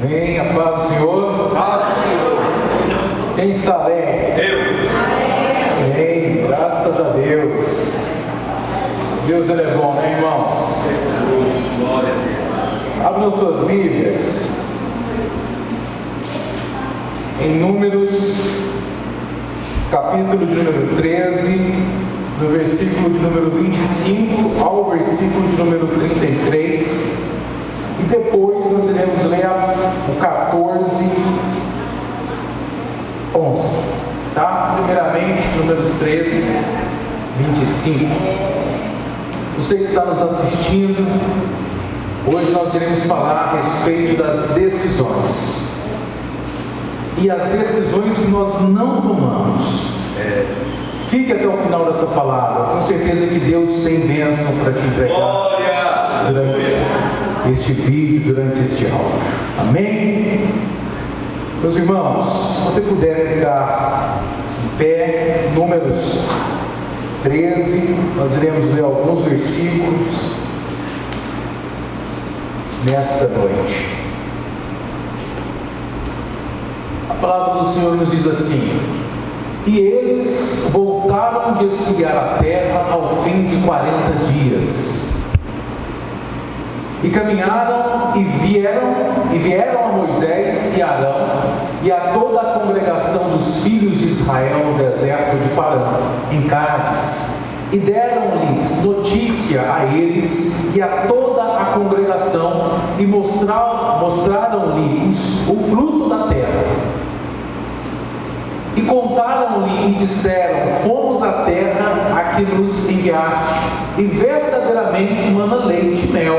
Amém. A paz do Senhor. Paz do Senhor. Quem está alegre? Eu. Amém. Graças a Deus. Deus ele é bom, né, irmãos? Glória a Deus. Abram suas Bíblias em Números, capítulo de número 13, do versículo de número 25 ao versículo de número 33. E depois nós iremos ler o 14, 11. Tá? Primeiramente, Números 13, 25. Você que está nos assistindo, hoje nós iremos falar a respeito das decisões. E as decisões que nós não tomamos. Fique até o final dessa palavra. Tenho certeza que Deus tem bênção para te entregar durante este vídeo, durante este áudio. Amém? Meus irmãos, se você puder ficar em pé, Números 13, nós iremos ler alguns versículos nesta noite. A palavra do Senhor nos diz assim: e eles voltaram de espiar a terra ao fim de 40 dias. E caminharam e vieram a Moisés e Arão e a toda a congregação dos filhos de Israel no deserto de Parã, em Cádiz, e deram-lhes notícia a eles e a toda a congregação, e mostraram-lhe o fruto da terra. E contaram-lhe e disseram: fomos à terra a que nos enviaste, e verdadeiramente mana leite e mel,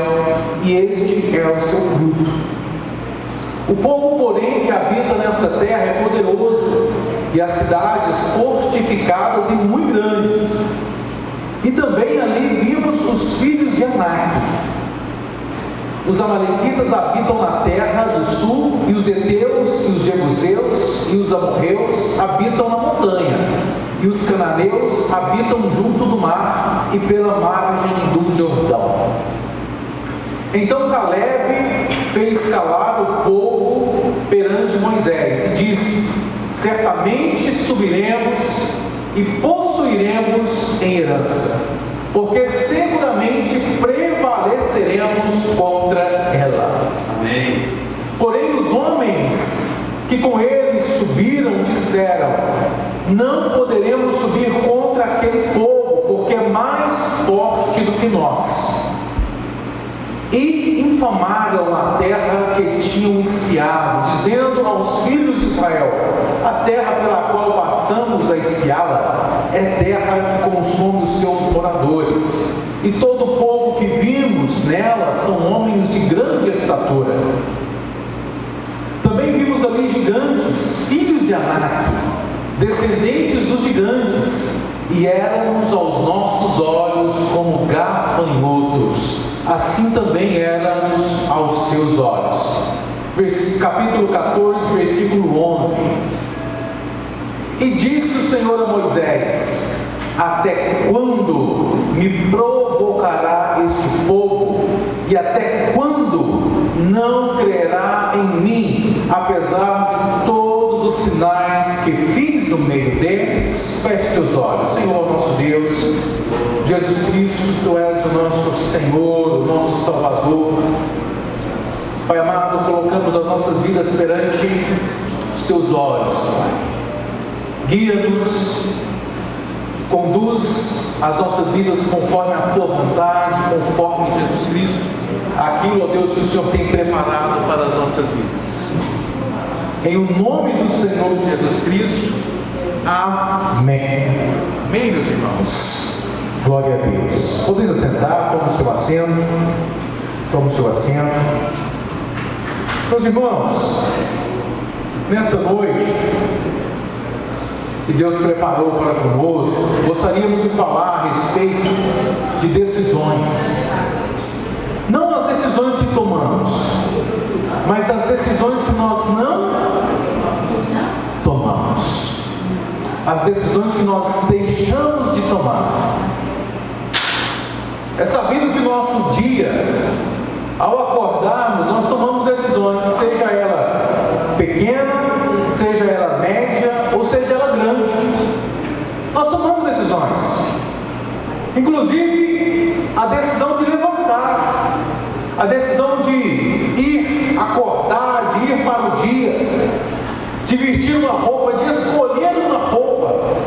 e este é o seu fruto. O povo, porém, que habita nesta terra é poderoso, e as cidades fortificadas e muito grandes. E também ali vimos os filhos de Anak. Os amalequitas habitam na terra do sul, e os heteus, e os jebuseus, e os amorreus habitam na montanha, e os cananeus habitam junto do mar e pela margem do Jordão. Então Caleb fez calar o povo perante Moisés e disse: certamente subiremos e possuiremos em herança, porque seguramente prevaleceremos contra ela. Amém. Porém os homens que com eles subiram disseram: não poderemos subir contra aquele povo, porque é mais forte do que nós. E infamaram a terra que tinham espiado, dizendo aos filhos de Israel: a terra pela qual passamos a espiá-la é terra que consome os seus moradores, e todo o povo que vimos nela são homens de grande estatura. Também vimos ali gigantes, filhos de Anak, descendentes dos gigantes, e éramos aos nossos olhos como gafanhotos, assim também éramos aos seus olhos. Capítulo 14, versículo 11. E disse o Senhor a Moisés: até quando me provocará este povo? E até quando não crerá em mim, apesar de todos os sinais que fiz no meio deles? Feche teus olhos. Senhor nosso Deus, Jesus Cristo, Tu és o nosso Senhor, o nosso Salvador. Pai amado, colocamos as nossas vidas perante os Teus olhos, Pai. Guia-nos, conduz as nossas vidas conforme a Tua vontade, conforme Jesus Cristo, aquilo, ó Deus, que o Senhor tem preparado para as nossas vidas. Em o nome do Senhor Jesus Cristo, amém. Amém, meus irmãos. Glória a Deus. Podem assentar, tome o seu assento. Tome o seu assento. Meus irmãos, nesta noite que Deus preparou para conosco, gostaríamos de falar a respeito de decisões. Não as decisões que tomamos, mas as decisões que nós não tomamos. As decisões que nós deixamos de tomar. É sabido que no nosso dia, ao acordarmos, nós tomamos decisões, seja ela pequena, seja ela média ou seja ela grande. Nós tomamos decisões, inclusive a decisão de levantar, a decisão de ir acordar, de ir para o dia, de vestir uma roupa, de escolher uma roupa.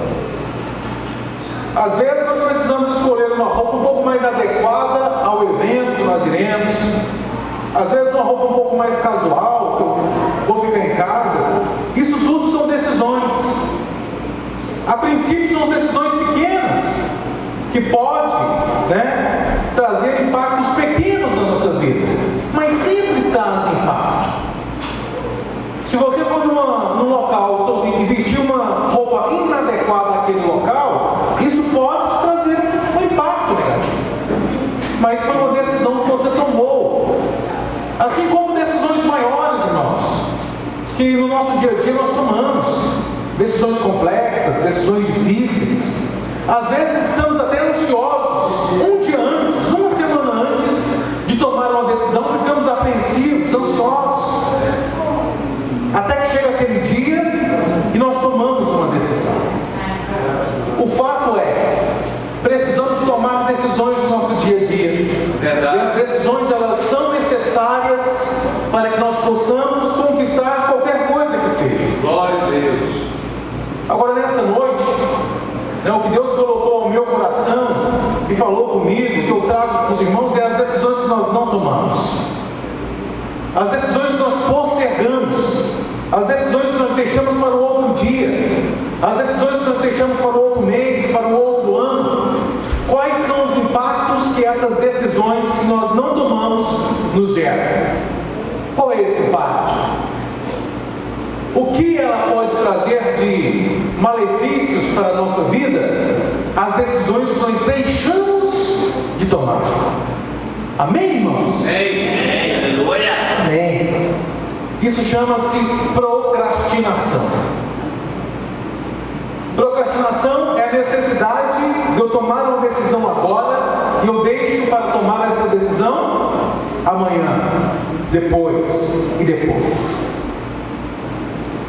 Às vezes nós precisamos escolher uma roupa um pouco mais adequada ao evento que nós iremos, às vezes uma roupa um pouco mais casual, que eu vou ficar em casa. Isso tudo são decisões. A princípio são decisões pequenas, que pode, trazer impactos pequenos na nossa vida, mas sempre traz impacto. Se você for num local e vestir uma roupa inadequada àquele local, isso pode te trazer um impacto negativo, mas foi uma decisão que você tomou. Assim como decisões maiores, irmãos, que no nosso dia a dia nós tomamos, decisões complexas, decisões difíceis. Às vezes estamos até ansiosos, um dia antes, uma semana antes de tomar uma decisão, ficamos apreensivos, ansiosos, até que chega aquele dia e nós tomamos uma decisão. O fato é, precisamos tomar decisões no nosso dia a dia. Verdade. E as decisões, elas são necessárias para que nós possamos conquistar qualquer coisa que seja. Glória a Deus. Agora, nessa noite, o que Deus colocou ao meu coração e falou comigo, que eu trago com os irmãos, é as decisões que nós não tomamos, as decisões que nós postergamos, as decisões que nós deixamos para o outro dia, as decisões que nós deixamos para o outro mês, para o outro ano. Quais são os impactos que essas decisões que nós não tomamos nos geram? Qual é esse impacto? O que ela pode trazer de malefícios para a nossa vida? As decisões que nós deixamos de tomar. Amém, irmãos? Amém. Aleluia. Amém. Isso chama-se procrastinação. Procrastinação é a necessidade de eu tomar uma decisão agora e eu deixo para tomar essa decisão amanhã, depois e depois.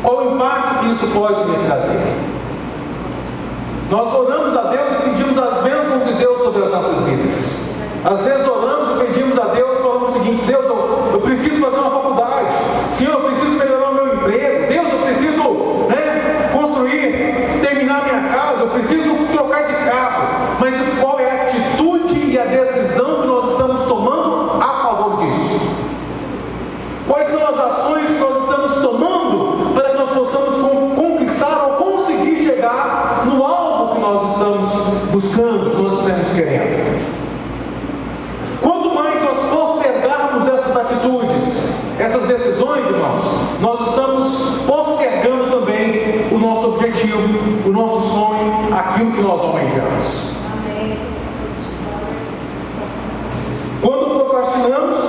Qual o impacto que isso pode me trazer? Nós oramos a Deus e pedimos as bênçãos de Deus sobre as nossas vidas. Às vezes oramos e pedimos a Deus, falando o seguinte: Deus, eu preciso fazer uma faculdade. Senhor, eu preciso melhorar o meu emprego. Deus, eu preciso construir, terminar minha casa. Eu preciso trocar de carro. Mas qual é a atitude e a decisão que nós estamos tomando a favor disso? Quais são as ações que nós estamos tomando para que nós possamos conquistar ou conseguir chegar no alvo que nós estamos buscando, que nós estamos querendo? Quanto mais nós postergarmos essas atitudes, essas decisões, irmãos, nós estamos postergando também o nosso objetivo, o nosso sonho, aquilo que nós almejamos. Quando procrastinamos,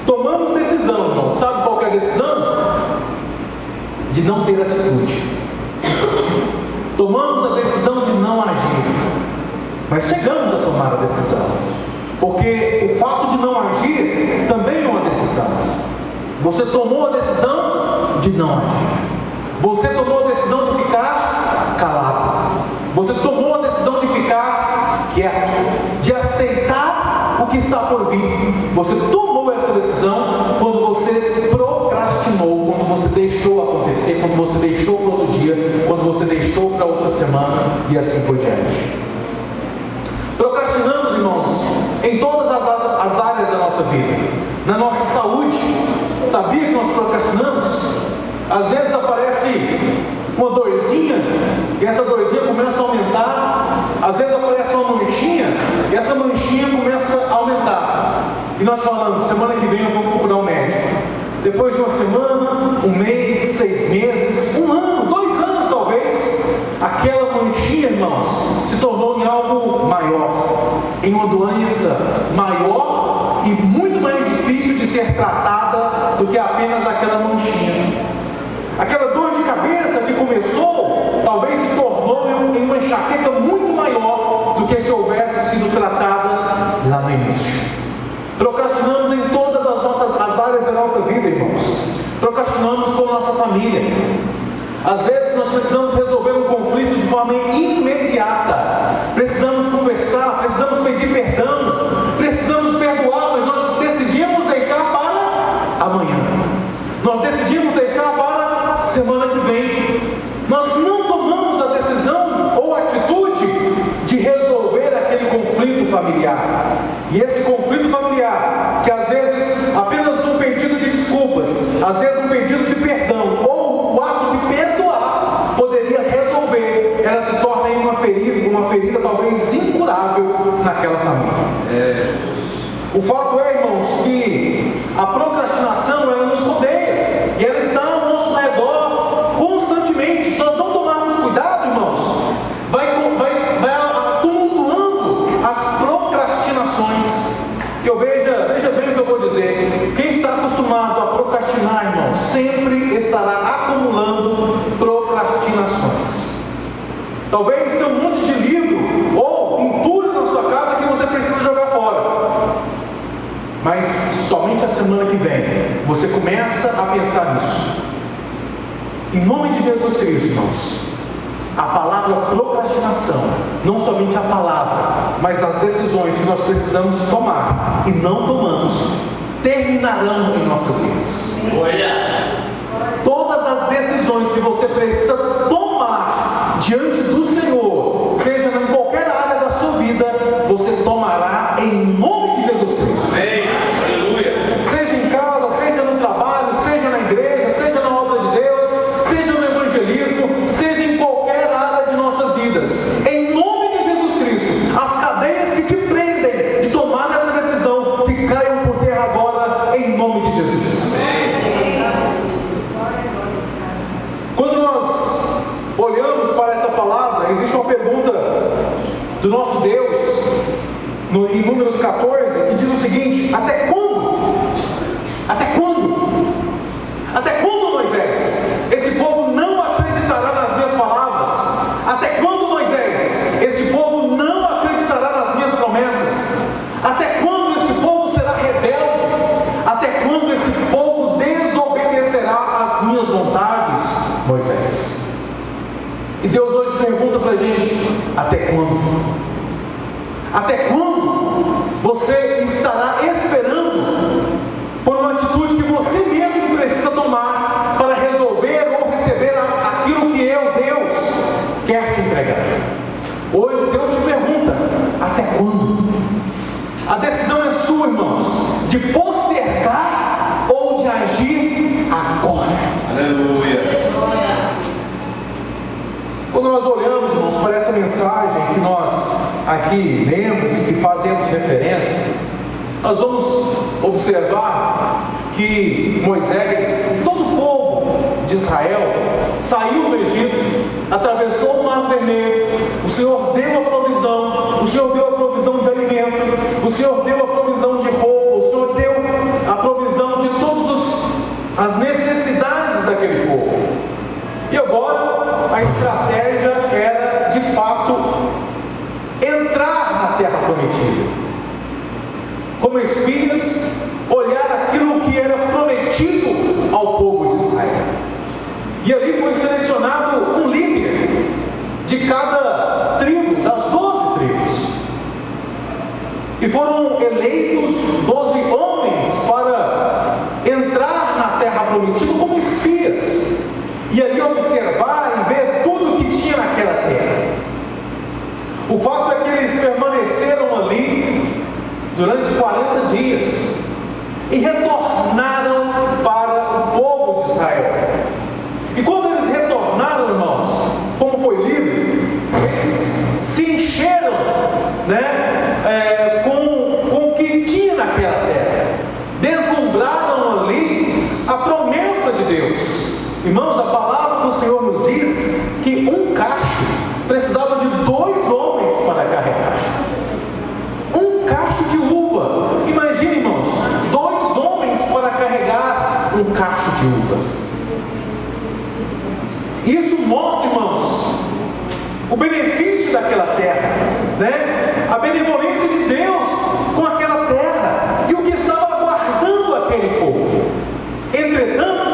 tomamos decisão, irmão. Sabe qual que é a decisão? De não ter atitude. Tomamos a decisão de não agir, mas chegamos a tomar a decisão, porque o fato de não agir também é uma decisão. Você tomou a decisão de não agir, você tomou a decisão de ficar calado, você tomou a decisão de ficar quieto, de aceitar o que está por vir. Você tomou essa decisão quando você procrastinou, quando você deixou acontecer, quando você deixou para outro dia, quando você deixou para outra semana e assim por diante. Procrastinamos, irmãos, em todas as áreas da nossa vida. Na nossa saúde, sabia que nós procrastinamos? Às vezes aparece uma dorzinha e essa dorzinha começa a aumentar. Às vezes aparece uma manchinha e essa manchinha começa a aumentar. E nós falamos: semana que vem eu vou procurar um médico. Depois de uma semana, um mês, 6 meses, 1 ano, 2 anos talvez, aquela manchinha, irmãos, se tornou em algo maior, em uma doença maior e muito mais difícil de ser tratada do que apenas aquela manchinha. Aquela dor de cabeça que começou, talvez se tornou em uma enxaqueca muito maior do que se houvesse sido tratada lá no início. Procrastinamos em todas as áreas da nossa vida, irmãos. nossa família. Às vezes nós precisamos resolver um conflito de forma imediata. Precisamos conversar, precisamos pedir perdão, precisamos perdoar, mas nós decidimos deixar para amanhã. Nós decidimos deixar para semana que vem. Nós não tomamos a decisão ou a atitude de resolver aquele conflito familiar. E esse conflito familiar, que às vezes apenas um pedido de desculpas, às vezes um pedido de perdão, ou o ato de perdoar, poderia resolver, ela se torna em uma ferida talvez incurável naquela família. O fato é, irmãos, que a procrastinação, ela nos rodeia, e ela está ao nosso redor constantemente. Se nós não tomarmos cuidado, irmãos, vai tumultuando as procrastinações. Veja bem o que eu vou dizer. Quem está acostumado a procrastinar, irmãos, sempre estará acumulando procrastinações. Talvez tenha um monte de livro ou entulho na sua casa que você precisa jogar fora. Mas somente a semana que vem você começa a pensar nisso. Em nome de Jesus Cristo, irmãos, a palavra procrastinação, não somente a palavra, mas as decisões que nós precisamos tomar e não tomamos, terminarão em nossas vidas. Todas as decisões que você precisa tomar diante do Senhor, seja em qualquer área da sua vida, você tomará em nome de Jesus Cristo. Amém. Aleluia. Seja em casa, seja no trabalho, seja na igreja, seja na obra de Deus, seja no evangelismo, seja em qualquer área de nossas vidas. Em nome de Jesus Cristo, as cadeias que te prendem de tomar essa decisão, que caiam por terra agora, em nome de Jesus. Quando nós olhamos para essa palavra, existe uma pergunta do nosso Deus, em Números 14, que diz o seguinte: até quando? Até quando? Até quando, Moisés? Esse povo não acreditará nas minhas palavras. Até quando, Moisés? Este povo não acreditará nas minhas promessas. Até quando este povo será rebelde? Até quando esse povo desobedecerá às minhas vontades, Moisés? E Deus hoje pergunta para a gente: até quando? Até quando você estará esperando por uma atitude que você mesmo precisa tomar para resolver ou receber aquilo que eu, Deus, quer te entregar? Hoje Deus te pergunta: até quando? A decisão é sua, irmãos, de postergar ou de agir agora. Aleluia. Quando nós olhamos, irmãos, para essa mensagem que nós aqui lemos e que fazemos referência, nós vamos observar que Moisés, todo o povo de Israel, saiu do Egito, atravessou o Mar Vermelho. O Senhor deu a provisão, o Senhor deu a provisão de alimento, o Senhor deu a provisão de roupa, o Senhor deu a provisão de todas as necessidades daquele povo. E agora a estratégia era, de fato, entrar na terra prometida. Como espias, olhar aquilo que era prometido ao povo de Israel. E ali foi selecionado um líder de cada tribo, das 12 tribos. E foram eleitos 12 homens para entrar na terra prometida como espias. E ali observar e ver tudo o que tinha naquela terra. O fato é que eles permaneceram ali durante 40 dias e retornaram para o povo de Israel. E quando eles retornaram, irmãos, como foi lido, eles se encheram, com o que tinha naquela terra. Deslumbraram ali a promessa de Deus. Irmãos, a palavra do Senhor nos diz que um cacho precisava de 2 homens para carregar. Um cacho de uva. Imagine, irmãos, 2 homens para carregar um cacho de uva. Isso mostra, irmãos, o benefício daquela terra, a benevolência de Deus com aquela terra e o que estava aguardando aquele povo. Entretanto,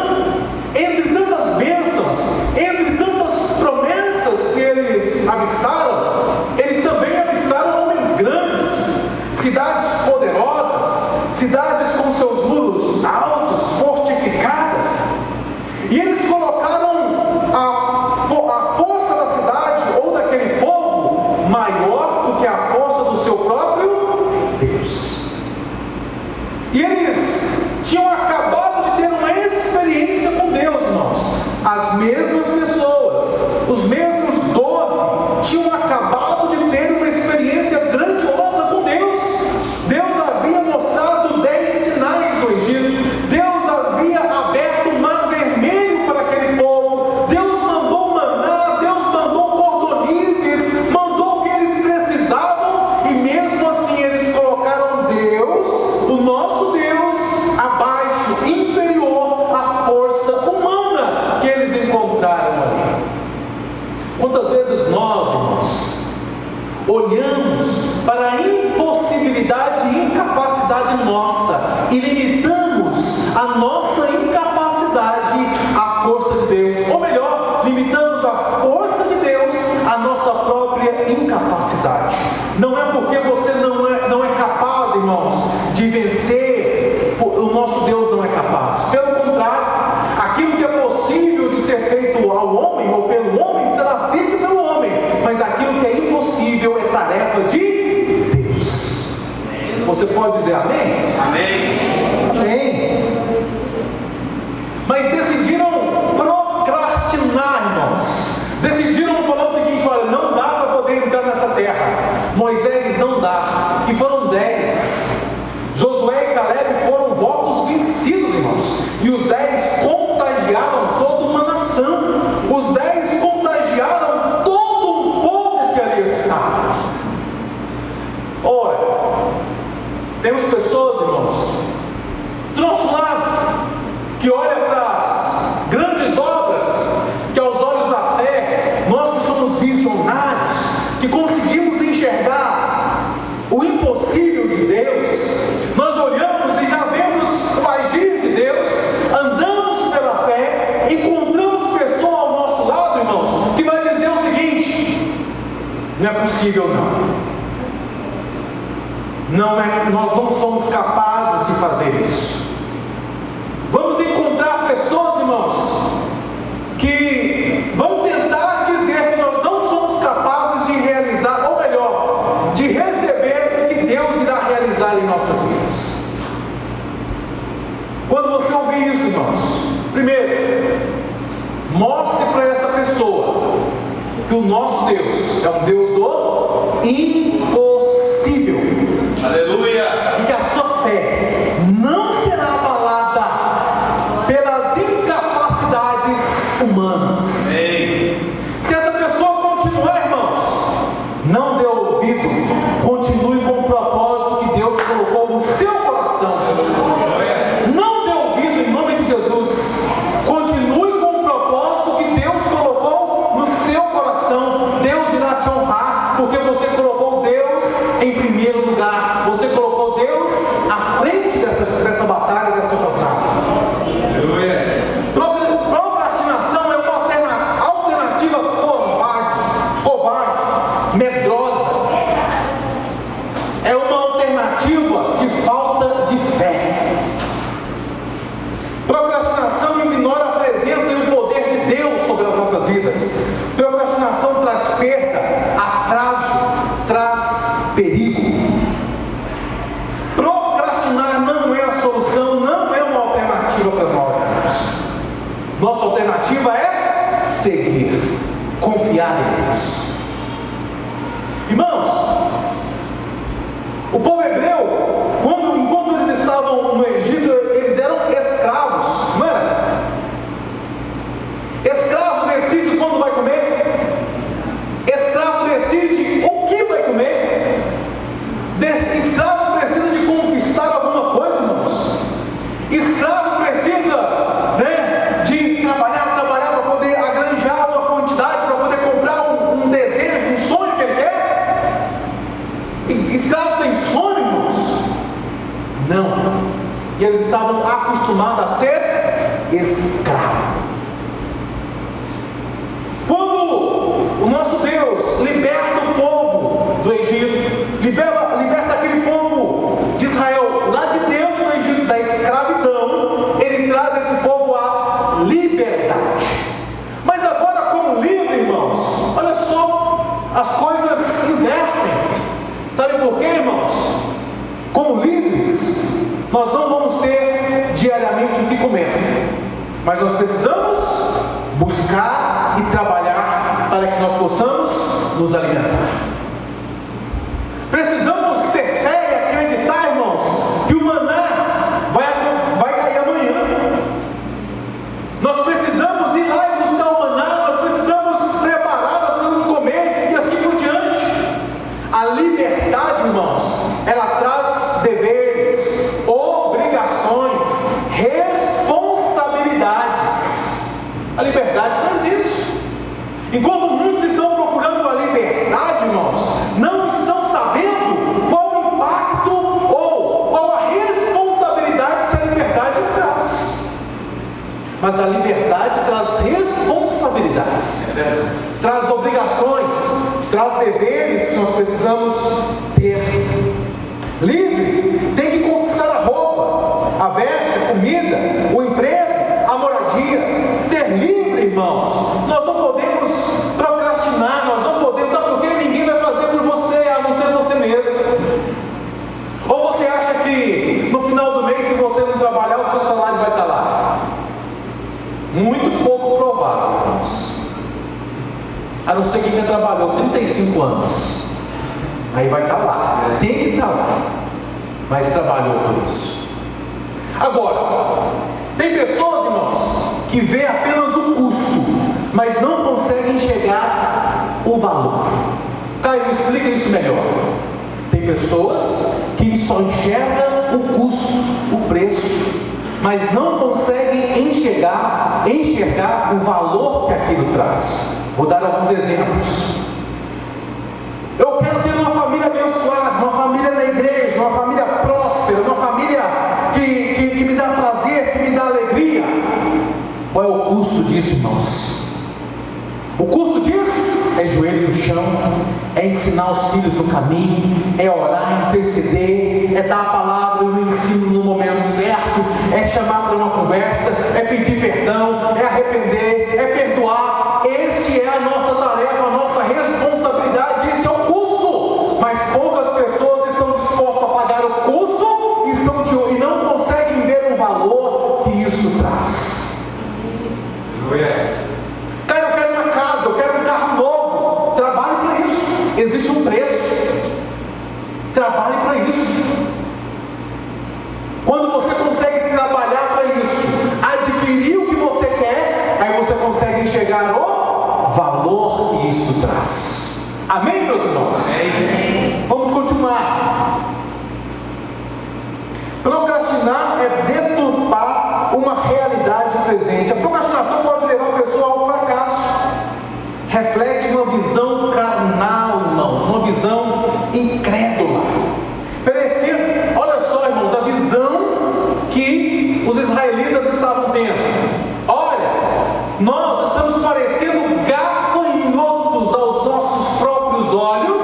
olhamos para a impossibilidade e incapacidade nossa e limitamos a nossa incapacidade à força de Deus, ou melhor, limitamos a força de Deus à nossa própria incapacidade. Não é porque você não é capaz, irmãos, de vencer, o nosso Deus não é capaz. Pelo contrário, aquilo que é possível de ser feito ao homem ou pelo homem será feito pelo homem, mas aquilo que é impossível é tarefa de Deus. Você pode dizer amém? Amém. Amém. Mas decidiram procrastinar, irmãos. Decidiram falar o seguinte: olha, não dá para poder entrar nessa terra. Moisés, não dá. E foram 10. Josué e Caleb foram votos vencidos, irmãos. E os 10 contagiaram toda uma nação. Os 10 contagiaram todo um povo que ali estava. Ora, temos pessoas, irmãos, do nosso lado, que olham para as grandes obras, que aos olhos da fé, nós que somos visionários, que conseguimos enxergar o impossível de Deus, nós olhamos e já vemos o agir de Deus, andamos pela fé, encontramos pessoa ao nosso lado, irmãos, que vai dizer o seguinte: não é possível nós não somos capazes de fazer isso. Vamos encontrar pessoas, irmãos, que vão tentar dizer que nós não somos capazes de realizar, ou melhor, de receber o que Deus irá realizar em nossas vidas. Quando você ouvir isso, irmãos, primeiro, mostre para essa pessoa que o nosso Deus é um Deus do impossível. Aleluia. E que a sua fé não será abalada pelas incapacidades humanas. Amém. Se essa pessoa continuar, irmãos, não dê ouvido, continue com o propósito que Deus colocou no seu coração. Não dê ouvido em nome de Jesus. Continue com o propósito que Deus colocou no seu coração. Deus irá te honrar, porque você colocou Deus em primeiro lugar. Você colocou Deus à frente dessa batalha, dessa jornada. Procrastinação é uma alternativa covarde, medrosa. É uma alternativa de falta de fé. Procrastinação ignora a presença e o poder de Deus sobre as nossas vidas. Procrastinação traz perda, atraso, traz perigo. Procrastinar não é a solução, não é uma alternativa para nós, irmãos. Nossa alternativa é seguir, confiar em Deus. Irmãos, o povo hebreu, enquanto eles estavam no Egito, eles eram escravos, não era? Escravo decide quando vai comer, escravo decide o que vai comer, escravo precisa de conquistar alguma coisa, irmãos. Escravo precisa, de trabalhar para poder agranjar uma quantidade, para poder comprar um desejo, um sonho que ele quer. Escravo tem sonho, irmãos? Não. E eles estavam acostumados a ser escravos. Quando o nosso Deus liberta o povo do Egito, liberta aquele povo de Israel lá de dentro do Egito, da escravidão, ele traz esse povo à liberdade. Mas agora, como livre, irmãos, olha só, as coisas invertem. Sabe por quê, irmãos? Como livres, nós não vamos ter diariamente o que comer, mas nós precisamos buscar e trabalhar para que nós possamos nos alimentar. Precisamos ter fé e acreditar, irmãos, que o maná vai cair amanhã. Nós precisamos ir lá e buscar o maná, nós precisamos preparar, nós precisamos comer e assim por diante. A liberdade, irmãos, ela traz deveres, obrigações, responsabilidades. A liberdade traz isso. Enquanto muitos estão procurando a liberdade, irmãos, não mas a liberdade traz responsabilidades, traz obrigações, traz deveres que nós precisamos ter. Livre tem que conquistar a roupa, a veste, a comida, o emprego, a moradia. Ser livre, irmãos, nós não podemos procrastinar, nós não podemos, sabe por quê? Ninguém vai fazer por você, a não ser você mesmo. Ou você acha que no final do mês, se você não trabalhar, o seu salário vai estar lá? Muito pouco provável, irmãos. A não ser que já trabalhou 35 anos. Aí vai estar lá, tem que estar lá, mas trabalhou por isso. Agora, tem pessoas, irmãos, que vê apenas o custo, mas não conseguem enxergar o valor. Caio, explica isso melhor. Tem pessoas que só enxergam o custo, o preço, mas não conseguem enxergar o valor que aquilo traz. Vou dar alguns exemplos. Eu quero ter uma família abençoada, uma família na igreja, uma família próspera, uma família que me dá prazer, que me dá alegria. Qual é o custo disso, irmãos? O custo disso é joelho no chão, é ensinar os filhos no caminho, é orar, interceder, é dar a palavra e o ensino no momento certo, é chamar para uma conversa, é pedir perdão, é arrepender, é perdoar. Esse é a nossa tarefa, a nossa responsabilidade, esse é o custo. Mas poucas pessoas estão dispostas a pagar o custo e não conseguem ver o valor que isso traz. Cara, eu quero uma casa, eu quero um carro novo. Trabalhe para isso. Existe um preço. Trabalhe para isso. Quando você consegue trabalhar para isso, adquirir o que você quer, aí você consegue enxergar o valor que isso traz. Amém, meus irmãos? Amém. Vamos continuar. Procrastinar é deturpar uma realidade presente. A procrastinação pode levar a pessoa ao fracasso. Reflete uma visão carnal, irmãos, uma visão incrédula. Parecendo, olha só, irmãos, a visão que os israelitas estavam tendo. Olha, nós estamos parecendo gafanhotos aos nossos próprios olhos,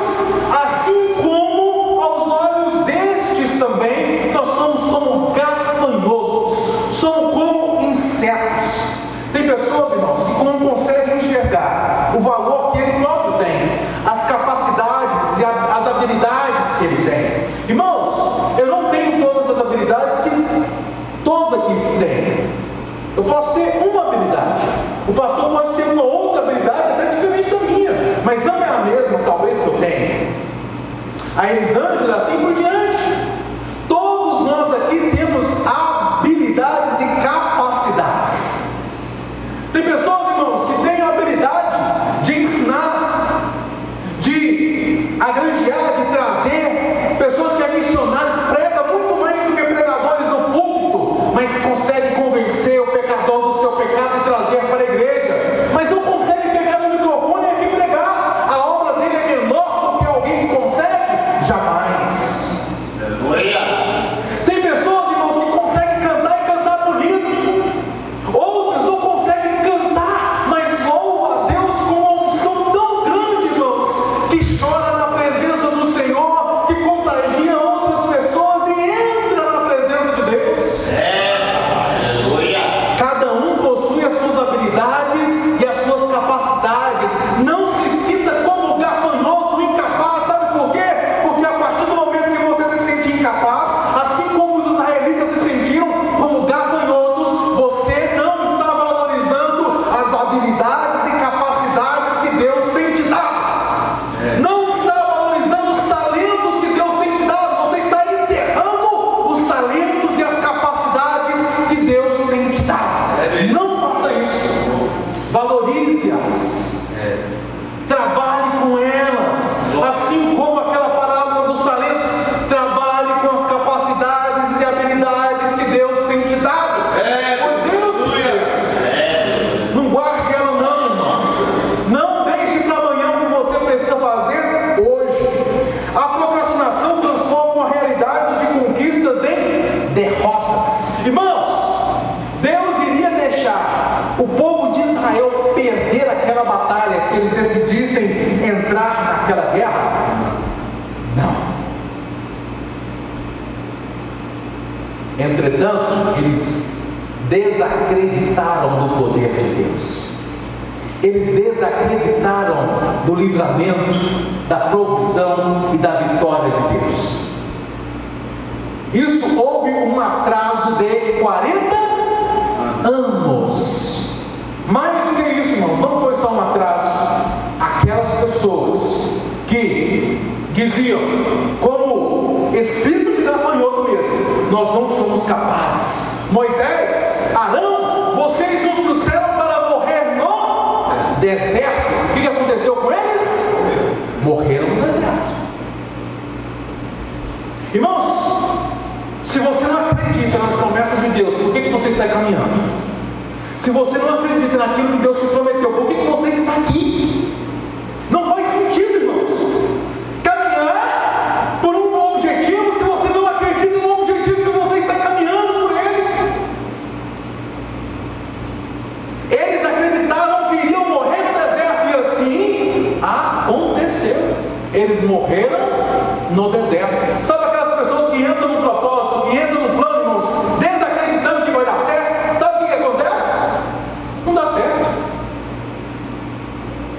assim como aos olhos destes também. Nós somos como gafanhotos, somos como insetos. Tem pessoas, irmãos, que não conseguem enxergar o valor que ele próprio tem, as capacidades e as habilidades que ele tem. Irmãos, eu não tenho todas as habilidades que todos aqui têm. Eu posso ter uma habilidade, o pastor pode ter uma outra habilidade até diferente da minha, mas não é a mesma talvez que eu tenho. A Elisângela, assim por diante. Todos nós aqui temos habilidades e capacidades. Tem pessoas, irmãos, que têm a habilidade de ensinar, de agrandear, de trazer. Pessoas que é missionário, prega muito mais do que pregadores no púlpito, mas consegue convencer o pecador do seu pecado e trazer para a igreja, mas não consegue pegar no microfone e aqui pregar. A obra dele é menor do que alguém que consegue? Jamais. Entretanto, eles desacreditaram do poder de Deus. Eles desacreditaram do livramento, da provisão e da vitória de Deus. Isso houve um atraso de 40 anos. Mais do que isso, irmãos, não foi só um atraso. Aquelas pessoas que diziam, como espírito de gafanhoto mesmo, nós não somos capazes. Moisés, Arão, vocês nos trouxeram para morrer no deserto. O que aconteceu com eles? Morreram no deserto. Irmãos, se você não acredita nas promessas de Deus, por que você está caminhando? Se você não acredita naquilo que Deus te prometeu, por que você está aqui? Não faz sentido, irmãos, caminhar por um bom objetivo se você não acredita no objetivo que você está caminhando por ele. Eles acreditavam que iriam morrer no deserto, e assim aconteceu. Eles morreram no deserto. Sabe aquelas pessoas que entram no propósito, que entram no plano, irmãos, desacreditando que vai dar certo? Sabe o que acontece? Não dá certo.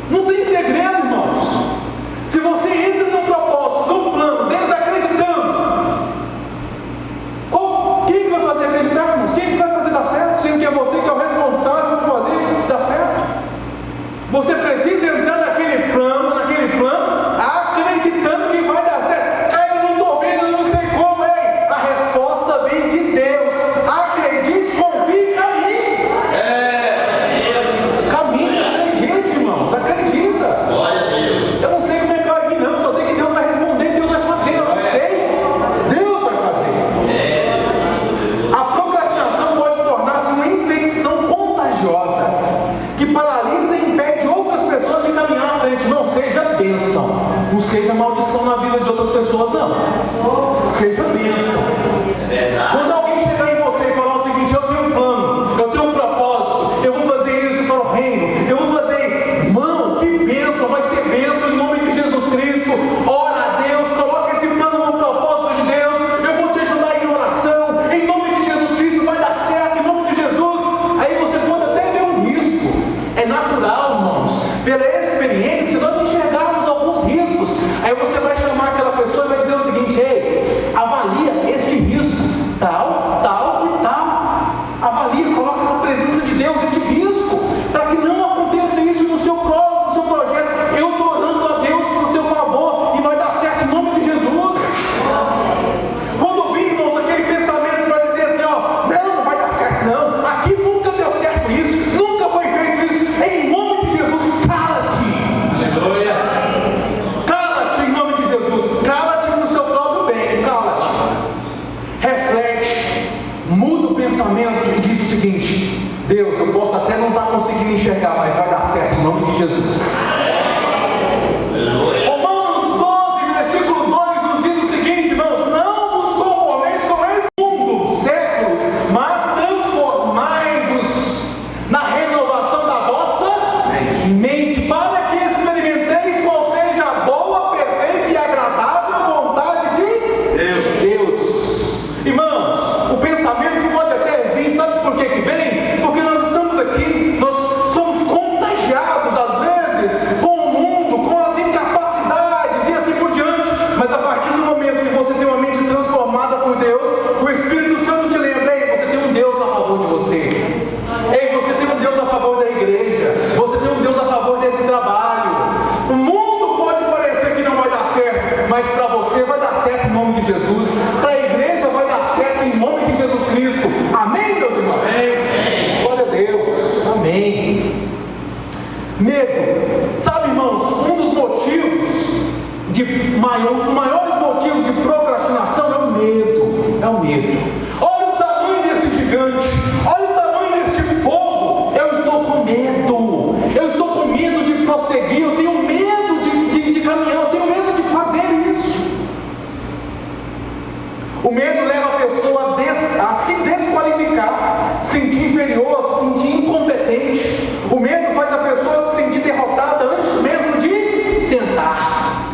Não tem segredo, irmãos. Se você entra num propósito, num plano, desacreditando, quem que vai fazer acreditar, irmãos? Quem que vai fazer dar certo? Sendo que é você que é o responsável por fazer dar certo. Você precisa entrar naquele plano, acreditando que vai dar certo. Eu não estou vendo, eu não sei como, hein? A resposta vem de Deus. Acredite, confie, caminhe. Caminhe, acredite, irmãos. Acredita. Eu não sei como é que vai vir, não. Só sei que Deus vai responder, Deus vai fazer. Eu não sei. Deus vai fazer. A procrastinação pode tornar-se uma infecção contagiosa que paralisa e impede outras pessoas de caminhar à frente. Não seja bênção. Não seja maldição na vida de outras pessoas, não. Seja bênção. Quando alguém chegar em você e falar o seguinte: eu tenho um plano, eu tenho um propósito, eu vou fazer isso para o reino, eu vou fazer, irmão, que bênção, vai ser bênção em nome de Jesus Cristo. Ora a Deus, coloca esse plano no propósito de Deus, eu vou te ajudar em oração, em nome de Jesus Cristo, vai dar certo, em nome de Jesus. Aí você pode até ver um risco. É natural, irmãos, pela experiência, nós enxergarmos alguns riscos. Aí você vai chamar aquela pessoa e vai dizer o seguinte: ei, avalia este risco, tal, tal e tal. Avalia, coloca na presença de Deus este risco, para que não aconteça isso no seu projeto. Eu estou orando a Deus por seu favor e vai dar certo em nome de Jesus. Quando vir, irmãos, aquele pensamento para dizer assim: ó, não vai dar certo, não, aqui nunca deu certo isso, nunca foi feito isso, em nome de Jesus, cala-te. Aleluia. Cala-te em nome de Jesus. Cala-te no seu próprio bem. Cala-te. Reflete. Muda o pensamento e diz o seguinte: Deus, eu posso até não estar conseguindo enxergar, mas vai dar certo em nome de Jesus. Romanos 12, versículo 2 nos diz o seguinte, irmãos: não vos conformeis com esse mundo, séculos, mas transformai-vos na renovação da vossa mente, para que experimenteis qual seja a boa, perfeita e agradável vontade de Deus. Irmãos, o pensamento pode até vir, sabe por que vem? Porque nós estamos aqui, nós somos contagiados às vezes com o mundo, com as incapacidades e assim por diante. Mas a partir do momento que você tem uma mente transformada por Deus, o Espírito Santo te lembra: ei, você tem um Deus a favor de você. Ei, você tem um Deus a favor da igreja. Você tem um Deus a favor desse trabalho. O mundo pode parecer que não vai dar certo, mas para você vai dar certo em nome de Jesus. Para a igreja vai dar certo em nome de Jesus Cristo. Amém, meus irmãos? Amém. Glória a Deus. Amém. Medo. Sabe, irmãos, um dos maiores motivos de procrastinação é o medo. É o medo. Olha o tamanho desse gigante. Olha o tamanho deste povo. Eu estou com medo. Eu estou com medo de prosseguir. Eu tenho medo de caminhar. Eu tenho medo de fazer isso. O medo leva a pessoa a se desqualificar, sentir inferior, se sentir incompetente. O medo faz a pessoa se sentir derrotada antes mesmo de tentar.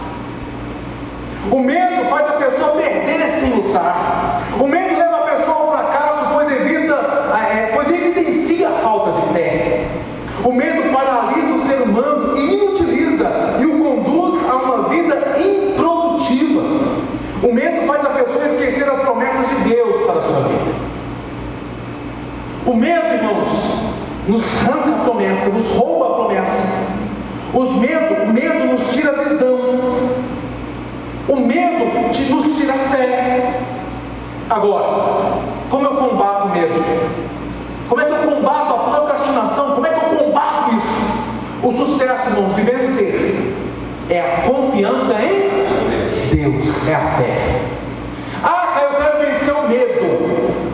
O medo faz a pessoa perder sem lutar. O medo leva a pessoa ao fracasso falta de fé. O medo paralisa o ser humano e inutiliza e o conduz a uma vida improdutiva. O medo faz a pessoa esquecer as promessas de Deus para a sua vida. O medo, irmãos, nos arranca a promessa, nos rouba a promessa. O medo nos tira a visão. O medo nos tira a fé. Agora, como eu combato o medo? Como é que eu combato a procrastinação? Como é que eu combato isso? O sucesso, irmãos, de vencer é a confiança em Deus, é a fé. Ah, eu quero vencer o medo.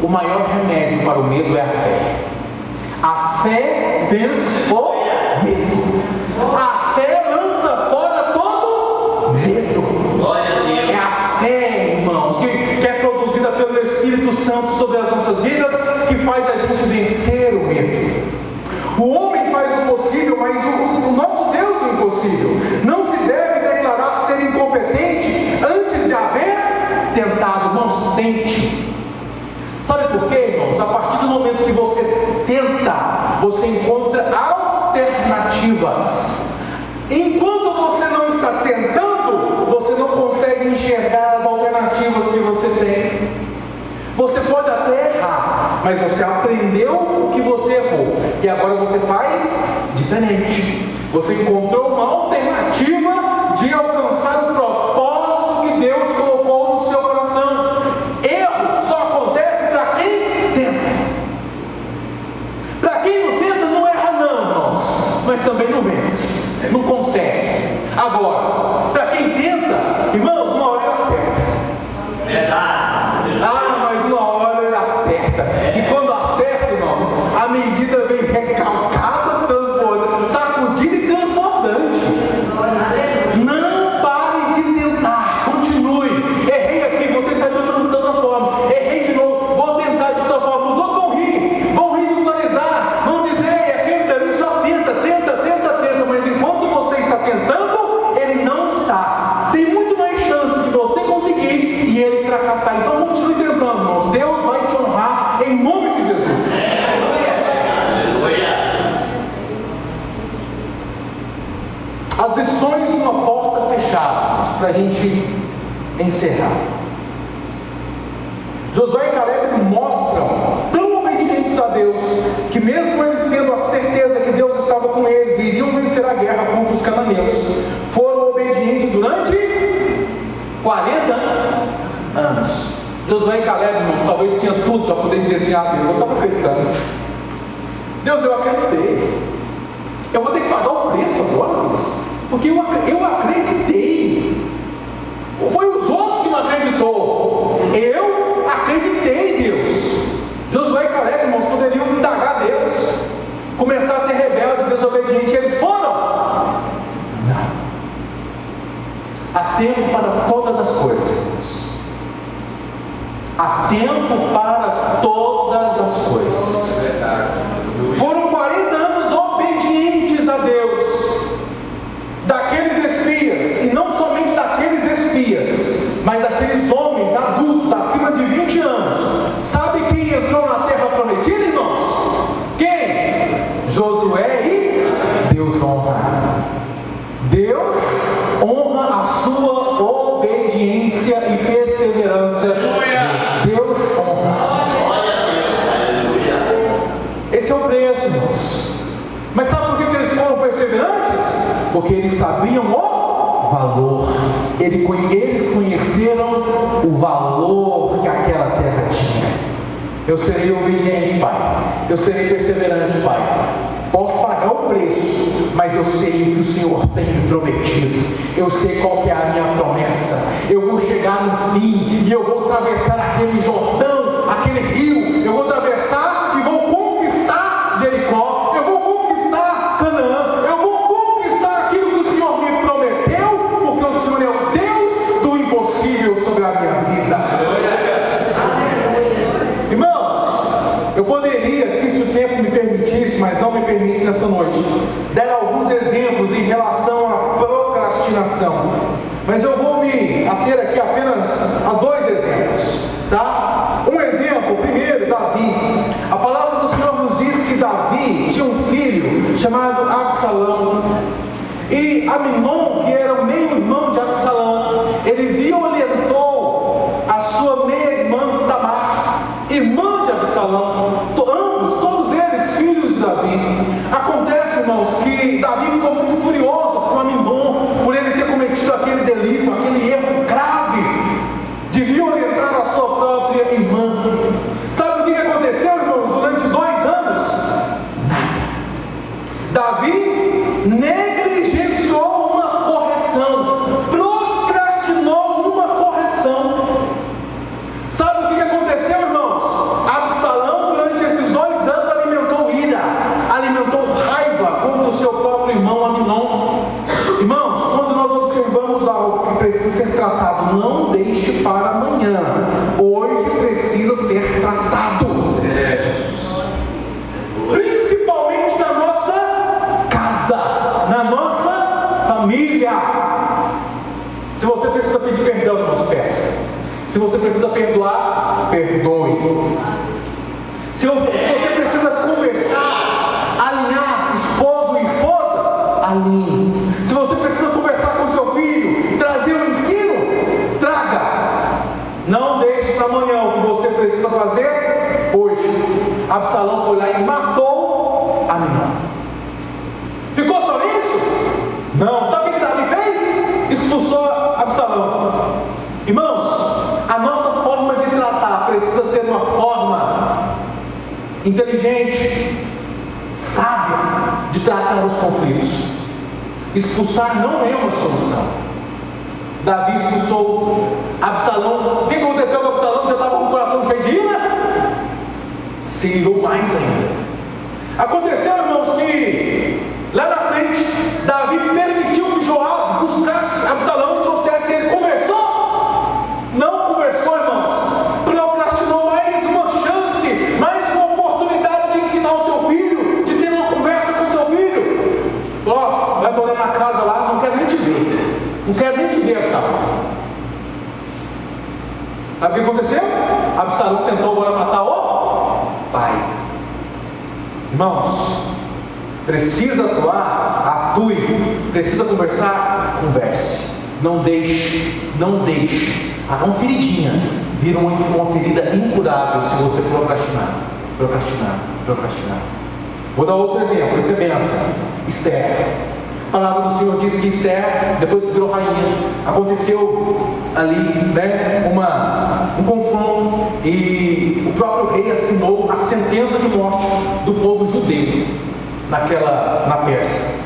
O maior remédio para o medo é a fé. A fé vence o medo. A fé lança fora todo medo. É a fé, irmãos, que é produzida pelo Espírito Santo sobre as nossas vidas, que faz a gente vencer o medo. O homem faz o possível, mas o nosso Deus o impossível. Não se deve declarar ser incompetente antes de haver tentado. Irmãos, tente. Sabe por quê, irmãos? A partir do momento que você tenta, você encontra alternativas. Enquanto você não está tentando, você não consegue enxergar as alternativas que você tem. Você pode até errar, mas você aprendeu o que você errou, e agora você faz diferente. Você encontrou uma alternativa de alcançar o propósito que Deus colocou no seu coração. Erro só acontece para quem tenta. Para quem não tenta, não erra não, irmãos, mas também não vence, não consegue. Agora, para quem tenta, irmãos, uma hora ele acerta. Verdade. Mas uma hora ele acerta. E quando acerta, irmãos, a medida vem recalcada, transbordante, sacudida e transbordante. Não pare de tentar, continue. Errei aqui, vou tentar de outra forma. Errei de novo, vou tentar de outra forma. Os outros vão ridicularizar, vão dizer, aquele dali só tenta, mas enquanto você está tentando, ele não está. Tem muito mais chance de você conseguir e ele fracassar. Então continue tentando, irmãos. Deus vai te honrar em nome de Jesus. As lições de uma porta fechada, para a gente encerrar. Josué e Caleb mostram, tão obedientes a Deus, que mesmo eles tendo a certeza que Deus estava com eles e iriam vencer a guerra contra os cananeus, foram obedientes durante 40 anos. Josué e Caleb, irmãos, talvez tinha tudo para poder dizer assim: Deus, eu estava acreditando. Deus, eu acreditei. Eu vou ter que pagar o preço agora, Deus, porque eu acreditei. Foi os outros que não acreditou. Eu acreditei, Deus. Josué e Caleb, irmãos, poderiam indagar a Deus, começar a ser rebelde, desobediente, e eles foram. Não. Há tempo para todas as coisas, irmãos. Há tempo para todas as coisas. Foram 40 anos obedientes a Deus, daqueles espias, e não somente daqueles espias, mas daqueles homens adultos acima de 20 anos. Sabe quem entrou na terra prometida, irmãos? Quem? Josué e Deus honra. Deus honra a sua obediência e perseverança. Deus honra. Esse é o preço, irmãos. Mas sabe por que eles foram perseverantes? Porque eles sabiam o valor. Eles conheceram o valor que aquela terra tinha. Eu serei obediente, Pai. Eu serei perseverante, Pai. Posso pagar o preço, mas eu sei o que o Senhor tem me prometido. Eu sei qual que é a minha promessa. Eu vou chegar no fim e eu vou atravessar aquele Jordão, aquele rio. Eu vou atravessar e vou conquistar Jericó. Eu vou conquistar Canaã. Eu vou conquistar aquilo que o Senhor me prometeu, porque o Senhor é o Deus do impossível sobre a minha vida. Irmãos, eu poderia aqui, se o tempo me permitisse, mas não me permite nessa noite, dar alguns exemplos em relação à procrastinação, mas eu vou me ater aqui apenas a 2 exemplos, tá? Um exemplo, primeiro, Davi. A palavra do Senhor nos diz que Davi, chamado Absalão. E Amnon, que era o meio-irmão de Absalão, ele violentou a sua meia-irmã Tamar, irmã de Absalão, todos eles filhos de Davi. Acontece, irmãos, que Davi ficou muito furioso com Amnon, por ele ter cometido aquele delito, aquele erro grave de violentar a sua própria irmã. Sabe o que aconteceu, irmãos, durante 2 anos? Nada. Davi negligenciou uma correção, procrastinou uma correção. Sabe o que aconteceu, irmãos? Absalão, durante esses 2 anos, alimentou ira, alimentou raiva contra o seu próprio irmão Amnon. Irmãos, quando nós observamos algo que precisa ser tratado, não deixe para amanhã. Hoje precisa ser tratado. Principalmente na nossa casa, na nossa família. Se você precisa pedir perdão, irmãos, peça. Se você precisa perdoar, perdoe. Se você precisa conversar, alinhar esposo e esposa, alinhe. Se você precisa conversar com seu filho, trazer um ensino, traga. Não deixe para amanhã o que você precisa fazer hoje. Absalão foi lá e matou Amnon. Ficou só nisso? Não. Sabe o que Davi fez? Expulsou Absalão. Irmãos, a nossa forma de tratar precisa ser uma forma inteligente, sábia de tratar os conflitos. Expulsar não é uma solução. Davi expulsou Absalão. O que aconteceu com Absalão? Já estava com o coração cheio de ira? Se irou mais ainda. Aconteceu, irmãos, que lá na frente Davi permitiu que Joabe buscasse Absalão e trouxesse ele. Conversou? Não conversou, irmãos. Procrastinou mais uma chance, mais uma oportunidade de ensinar o seu filho, de ter uma conversa com o seu filho. Ó, vai morar na casa lá, não quero nem te ver. Não quero nem te ver, Absalão. Sabe o que aconteceu? Absalão tentou agora matar o pai. Irmãos, precisa atuar, atue. Precisa conversar, converse. Não deixe. Há uma feridinha, vira uma ferida incurável se você procrastinar. Vou dar outro exemplo, esse é benção. Esther. A palavra do Senhor diz que Esther, depois que virou rainha, aconteceu ali, né, um confronto, e o próprio rei assinou a sentença de morte do povo judeu na Pérsia.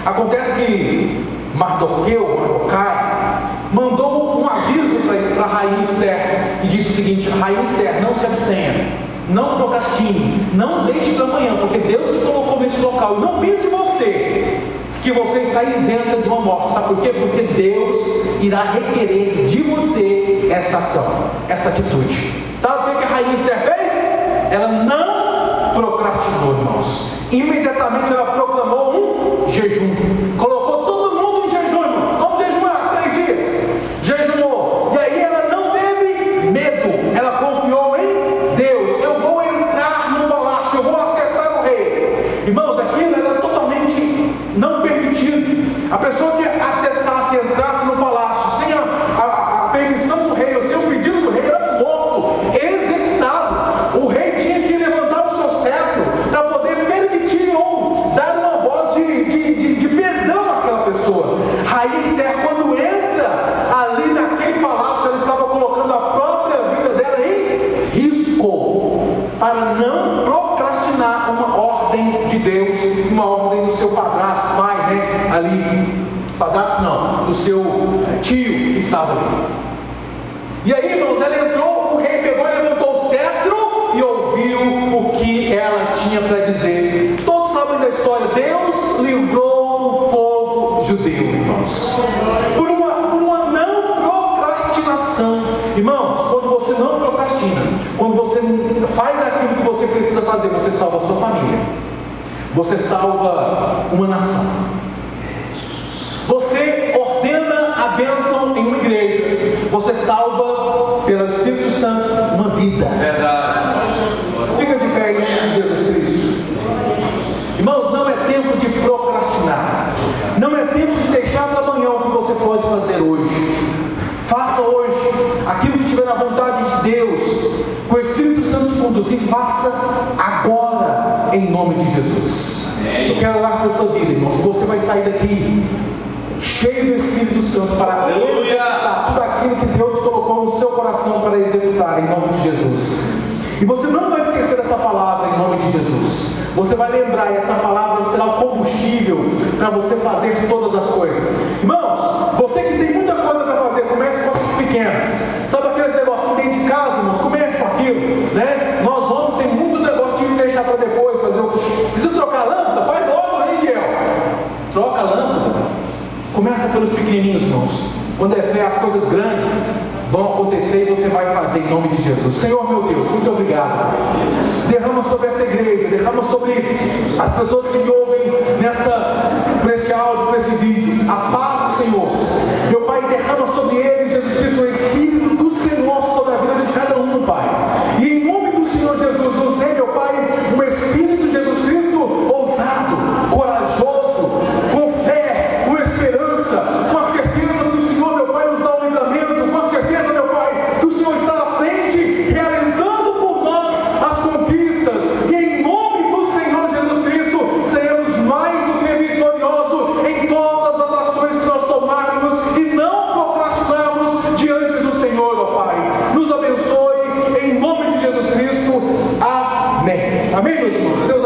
Acontece que Mardocai mandou um aviso para a rainha Esther e disse o seguinte: rainha Esther, não se abstenha, não procrastine, não deixe para amanhã, porque Deus te colocou nesse local, e não pense você que você está isenta de uma morte. Sabe por quê? Porque Deus irá requerer de você esta ação, essa atitude. Sabe o que a rainha Esther fez? Ela não procrastinou, irmãos. Imediatamente ela proclamou um jejum, colocou todo mundo em jejum, irmãos. Vamos jejuar 3 dias. Jejuou, e aí ela não teve medo, ela confiou em Deus. Eu vou entrar no palácio, eu vou acessar o rei. Irmãos, aquilo era totalmente não permitido. A pessoa que acessasse e entrasse no palácio sem a permissão do rei, ou sem o pedido do rei, era morto, executado. O rei tinha que levantar o seu cetro para poder permitir ou dar uma voz de perdão àquela pessoa. Rainha Esther, quando entra ali naquele palácio, ela estava colocando a própria vida dela em risco, para não procrastinar uma ordem de Deus, uma ordem do seu padrasto, pai, né? Ali, padrasto não, do seu tio que estava ali. E aí, irmãos, ela entrou, o rei pegou e levantou o cetro e ouviu o que ela tinha para dizer. Todos sabem da história. Deus livrou o povo judeu, irmãos, por uma não procrastinação. Irmãos, quando você não procrastina, quando você faz aquilo que você precisa fazer, você salva a sua família, você salva uma nação, você ordena a bênção em uma igreja, você salva pelo Espírito Santo uma vida. Verdade. Fica de pé em nome de Jesus Cristo. Irmãos, não é tempo de Jesus. Eu quero orar pela sua vida, irmãos. Você vai sair daqui cheio do Espírito Santo para executar tudo aquilo que Deus colocou no seu coração para executar, em nome de Jesus. E você não vai esquecer essa palavra, em nome de Jesus. Você vai lembrar, e essa palavra será o combustível para você fazer todas as coisas. Irmãos, você que tem muita coisa para fazer, comece com as pequenas. Sabe aqueles negocinhos dentro de casa, irmãos? Comece com aquilo, né? Nós homens tem muito negócio de deixar para depois, fazer o... Preciso trocar a lâmpada? Faz logo, hein, Giel? Troca a lâmpada. Começa pelos pequenininhos, irmãos. Quando é fé, as coisas grandes vão acontecer e você vai fazer em nome de Jesus. Senhor meu Deus, muito obrigado. Derrama sobre essa igreja, derrama sobre as pessoas que me ouvem por esse áudio, por esse vídeo, a paz do Senhor. Meu Pai, derrama sobre eles, Jesus Cristo, o Espírito do Senhor sobre a vida de cada um, Pai. E em nome do Senhor Jesus, nos dê, meu Pai, um Espírito de Jesus Cristo ousado, corajoso, com fé, com esperança, com a certeza que o Senhor, meu Pai, nos dá o livramento, com a certeza, meu Pai, que o Senhor está à frente, realizando por nós as conquistas, e em nome do Senhor Jesus Cristo, seremos mais do que vitoriosos em todas as ações que nós tomarmos e não procrastinarmos diante do Senhor, ó Pai. Nos abençoe, em nome de Jesus Cristo. Amém. Amém, meus irmãos. Deus